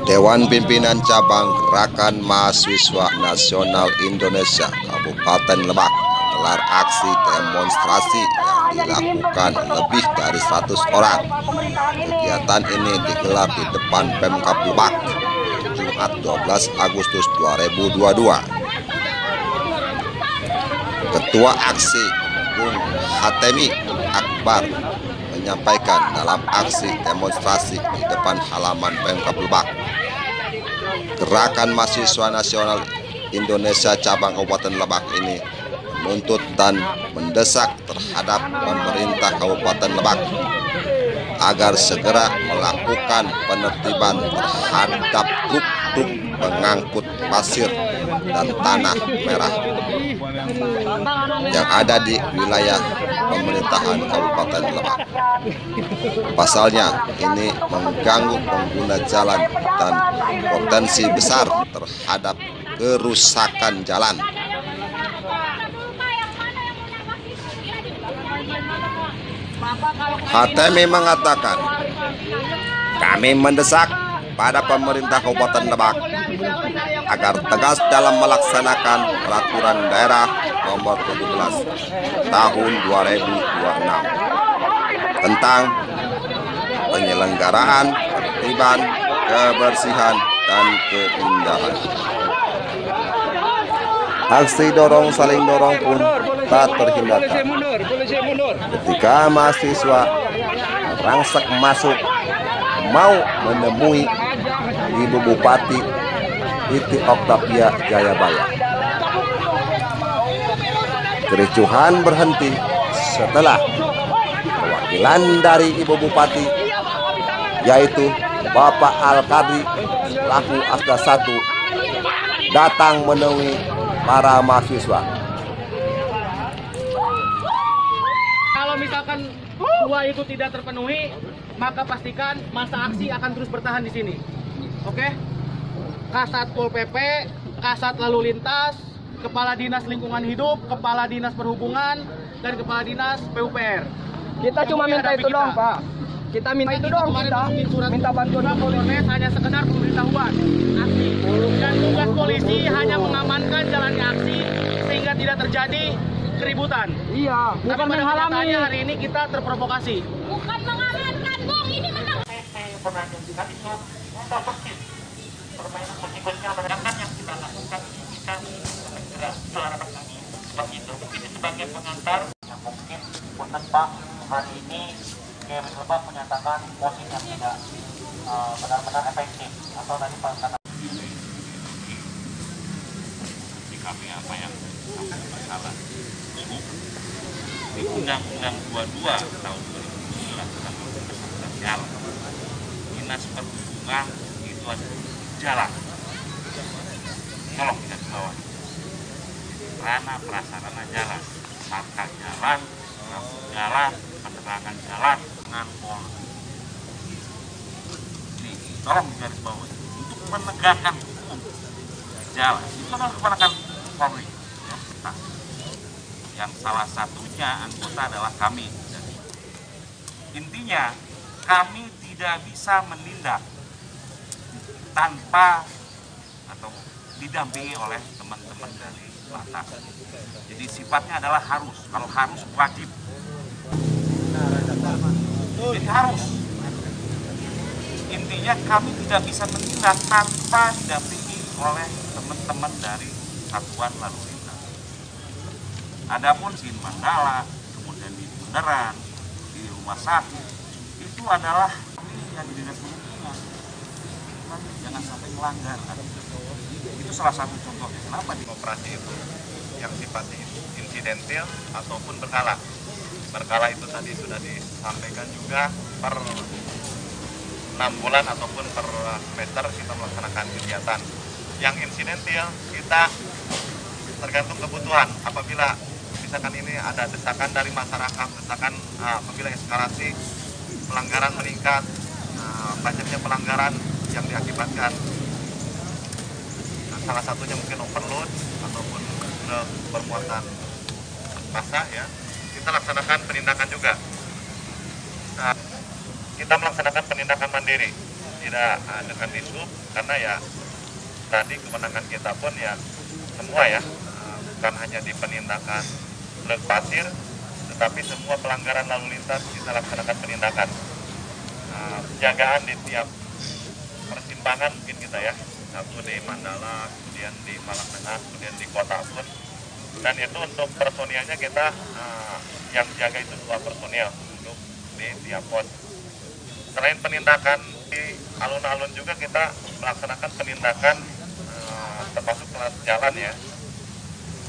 Dewan Pimpinan Cabang Gerakan Mahasiswa Nasional Indonesia Kabupaten Lebak menggelar aksi demonstrasi yang dilakukan lebih dari 100 orang. Kegiatan ini digelar di depan Pemkab Lebak Jumat 12 Agustus 2022. Ketua aksi Bung Hatemi Akbar menyampaikan dalam aksi demonstrasi di depan halaman Pemkab Lebak, Gerakan Mahasiswa Nasional Indonesia Cabang Kabupaten Lebak ini menuntut dan mendesak terhadap pemerintah Kabupaten Lebak agar segera melakukan penertiban terhadap truk-truk pengangkut pasir dan tanah merah yang ada di wilayah pemerintahan Kabupaten Lebak. Pasalnya, ini mengganggu pengguna jalan dan potensi besar terhadap kerusakan jalan. Hatemi mengatakan, kami mendesak pada pemerintah Kabupaten Lebak agar tegas dalam melaksanakan peraturan daerah nomor 17 tahun 2026 tentang penyelenggaraan ketertiban, kebersihan, dan keindahan. Aksi dorong saling dorong pun tak terhindarkan ketika mahasiswa merangsek masuk mau menemui Ibu Bupati Iti Oktavia Jayabaya. Kericuhan berhenti setelah perwakilan dari Ibu Bupati, yaitu Bapak Al-Kadri selaku Asda 1, datang menemui para mahasiswa. Kalau misalkan dua itu tidak terpenuhi, maka pastikan masa aksi akan terus bertahan di sini. Oke? Kasat Pol PP, Kasat Lalu Lintas, Kepala Dinas Lingkungan Hidup, Kepala Dinas Perhubungan, dan Kepala Dinas PUPR. Kita cuma minta itu dong, Pak. Kita minta itu dong, minta bantuan Polres hanya sekedar pemberitahuan aksi. Dan tugas polisi hanya mengamankan jalannya aksi sehingga tidak terjadi keributan. Iya, bukan menghalangi. Hari ini kita terprovokasi. Bukan mengamankan, Bung. Ini menang. Pernah menunjukkan itu untuk persis permainan berikutnya menandakan yang kita lakukan ini kita segera suara kami seperti itu. Ini sebagai pengantar yang mungkin punten Pak hari ini GMS Lebak menyatakan posisi yang tidak benar-benar efektif atau tadi Pak kata di kami apa yang masalah ini di Undang-Undang 22 tahun 2019 tentang jalan. Dinas Perhubungan itu ada jalan. Tolong kita di bawah. Sarana prasarana jalan, marka jalan, lampu jalan, penerangan jalan, dengan pol. Ini tolong digaris bawah untuk menegakkan hukum jalan. Itu adalah kewenangan Polri. Ya, yang salah satunya anggota adalah kami. Jadi, intinya kami tidak bisa menindak tanpa atau didampingi oleh teman-teman dari Lantas. Jadi sifatnya adalah harus. Kalau harus wajib. Jadi harus. Intinya kami tidak bisa menindak tanpa didampingi oleh teman-teman dari Satuan Lalu Lintas. Adapun di Mandala, kemudian di Bundaran, di rumah sakit, itu adalah yang di dinas perhubungan. Jangan sampai melanggar. Itu salah satu contohnya. Kenapa di operasi itu yang sifatnya insidentil ataupun berkala. Berkala itu tadi sudah disampaikan juga per 6 bulan ataupun per semester kita melaksanakan kegiatan. Yang insidentil kita tergantung kebutuhan. Apabila misalkan ini ada desakan dari masyarakat, desakan apabila eskalasi pelanggaran meningkat, banyaknya pelanggaran yang diakibatkan salah satunya mungkin overload ataupun bermuatan massa ya, kita laksanakan penindakan juga. Kita kita melaksanakan penindakan mandiri, tidak dengan disub, karena ya tadi kewenangan kita pun ya semua ya, bukan hanya di penindakan blok pasir, tetapi semua pelanggaran lalu lintas kita laksanakan penindakan. Penjagaan di tiap persimpangan mungkin kita ya, satu di Mandala, kemudian di Malang Tengah, kemudian di Kota pun. Dan itu untuk personilnya kita yang jaga itu 2 personil untuk di tiap pos. Selain penindakan di alun-alun juga kita melaksanakan penindakan termasuk kelas jalan ya,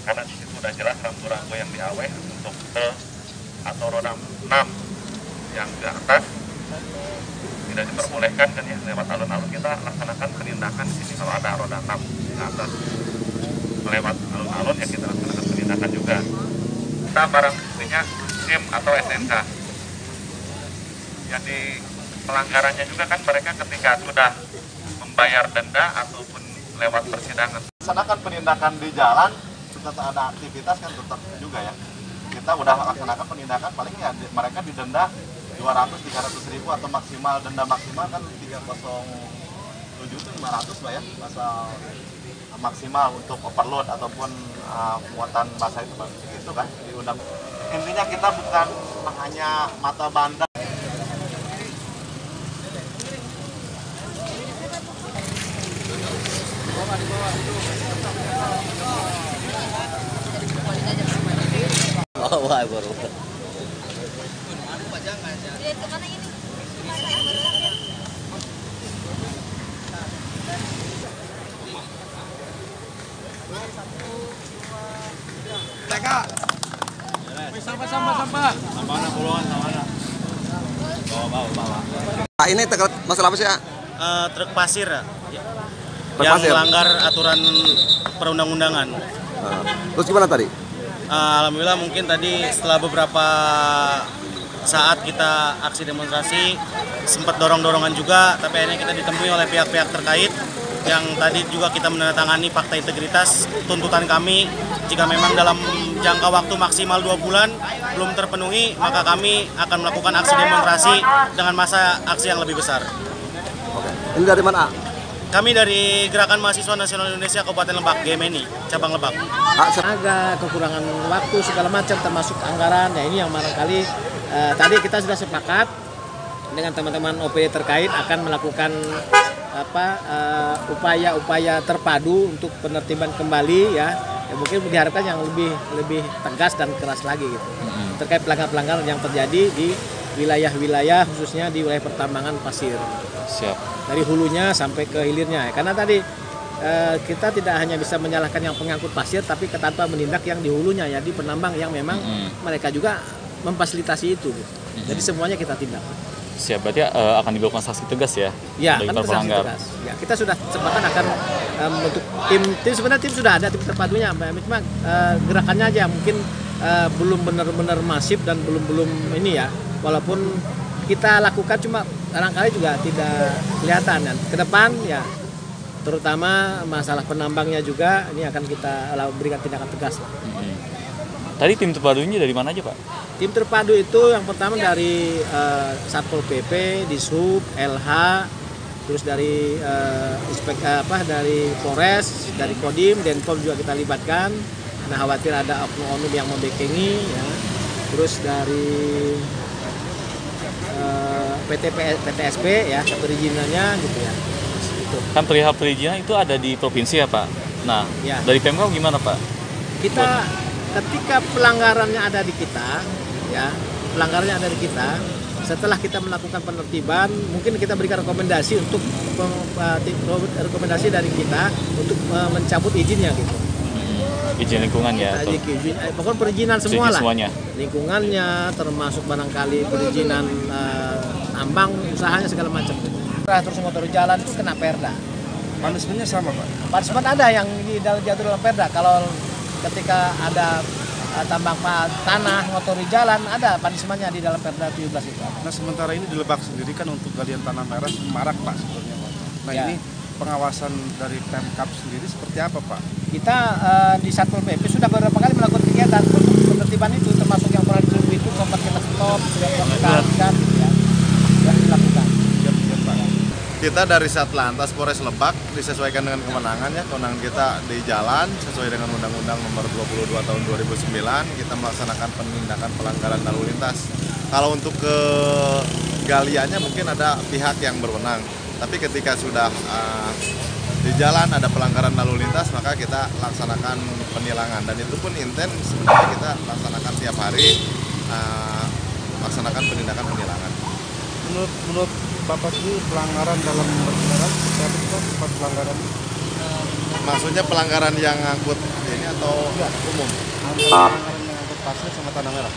karena di situ sudah jelas rambu-rambu yang diaweh untuk truk atau roda 6 yang ke atas tidak diperbolehkan kan ya, lewat alun-alun kita laksanakan penindakan di sini. Kalau ada roda 6 ke atas melewat alun-alun ya kita laksanakan penindakan juga. Kita barang buktinya SIM atau SNK. Jadi pelanggarannya juga kan mereka ketika sudah membayar denda ataupun lewat persidangan. Laksanakan penindakan di jalan, tetap ada aktivitas kan tetap juga ya. Kita udah laksanakan penindakan paling ya mereka didenda 200-300 ribu atau maksimal denda maksimal kan 307 itu 500 lah ya, pasal maksimal untuk overload ataupun muatan massa itu begitu kan di undang. Intinya kita bukan hanya mata bandar. Wah, baru. Pak, ini masalah apa sih ya? Truk pasir ya. Truk Yang pasir? melanggar aturan perundang-undangan. Terus gimana tadi? Alhamdulillah mungkin tadi setelah beberapa saat kita aksi demonstrasi sempat dorong-dorongan juga, tapi akhirnya kita ditemui oleh pihak-pihak terkait yang tadi juga kita menandatangani fakta integritas tuntutan kami. Jika memang dalam jangka waktu maksimal 2 bulan belum terpenuhi, maka kami akan melakukan aksi demonstrasi dengan masa aksi yang lebih besar. Oke. Ini dari mana? Kami dari Gerakan Mahasiswa Nasional Indonesia Kabupaten Lebak, GMNI, cabang Lebak. Agak kekurangan waktu segala macam termasuk anggaran. Ya ini yang barangkali tadi kita sudah sepakat dengan teman-teman OPD terkait akan melakukan upaya-upaya terpadu untuk penertiban kembali ya. Ya mungkin diharapkan yang lebih tegas dan keras lagi gitu. Terkait pelanggaran-pelanggaran yang terjadi di wilayah-wilayah khususnya di wilayah pertambangan pasir. Siap. Dari hulunya sampai ke hilirnya. Karena tadi kita tidak hanya bisa menyalahkan yang pengangkut pasir, tapi tanpa menindak yang di hulunya ya, di penambang yang memang mereka juga memfasilitasi itu. Gitu. Jadi semuanya kita tindak. Siap, berarti akan dilakukan sanksi tegas ya? Ya, bagi kan para pelanggar. tegas. Ya, kita sudah kesempatan akan membentuk tim sebenarnya tim sudah ada, tim terpadunya, cuma gerakannya aja mungkin belum benar-benar masif dan belum ini ya. Walaupun kita lakukan cuma barangkali juga tidak kelihatan dan ke depan ya terutama masalah penambangnya juga ini akan kita berikan tindakan tegas. Tadi tim terpadunya dari mana aja Pak? Tim terpadu itu yang pertama dari Satpol PP, Dishub, LH, terus dari dari Polres, dari Kodim, Denpom juga kita libatkan. Nah khawatir ada oknum-oknum yang membekengi ya. Terus dari PTSP ya perizinannya gitu ya. Gitu. Kan perihal perizinan itu ada di provinsi ya Pak. Nah Ya. dari Pemkab gimana Pak? Kita ketika pelanggarannya ada di kita ya, pelanggarannya ada di kita, setelah kita melakukan penertiban mungkin kita berikan rekomendasi untuk rekomendasi dari kita untuk mencabut izinnya gitu. Izin lingkungan ya? Pokoknya perizinan semua lah. Semuanya. Lingkungannya termasuk barangkali perizinan tambang, usahanya segala macam. Terus motor jalan itu kena perda. Punishment-nya sama Pak? Punishment ada yang jatuh dalam perda. Kalau ketika ada tambang tanah, ngotori jalan, ada punishment-nya di dalam perda 17 itu. Nah sementara ini di Lebak sendiri kan untuk galian tanah merah marak Pak sebenarnya Pak. Nah Ya. ini pengawasan dari Pemkab sendiri seperti apa Pak? Kita di Satpol PP sudah beberapa kali melakukan kegiatan untuk penertiban itu, termasuk yang pernah disuruh itu sempat kita stop, sudah kita lakukan, ya. Sudah dilakukan. Kita dari Satlantas Polres Lebak disesuaikan dengan kewenangan ya, kewenangan kita di jalan sesuai dengan Undang-Undang Nomor 22 Tahun 2009 kita melaksanakan penindakan pelanggaran lalu lintas. Kalau untuk ke galiannya mungkin ada pihak yang berwenang, tapi ketika sudah di jalan ada pelanggaran lalu lintas maka kita laksanakan penilangan, dan itu pun intens sebenarnya kita laksanakan tiap hari, laksanakan penindakan penilangan. Menurut Bapak sendiri pelanggaran dalam berkendara seperti apa sih Pak? Tempat pelanggaran? Maksudnya pelanggaran yang ngangkut ini atau umum? Pelanggaran yang angkut pasir sama tanah merah.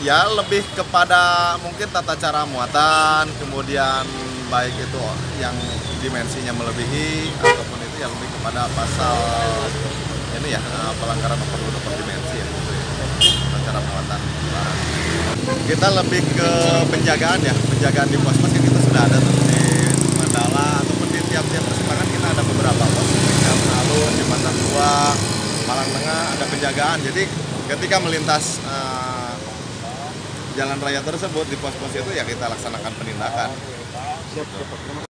Ya lebih kepada mungkin tata cara muatan, kemudian baik itu yang dimensinya melebihi ataupun itu yang lebih kepada pasal ini ya, pelanggaran over dimensi ya, gitu ya. Tata cara muatan. Kita lebih ke penjagaan ya, penjagaan di pos-pos yang kita sudah ada tuh di Mandala ataupun di tiap-tiap persimpangan kita ada beberapa pos di Alun, di Matan Tua, Malang Tengah ada penjagaan. Jadi ketika melintas jalan raya tersebut di pos-pos itu ya kita laksanakan penindakan. Siap.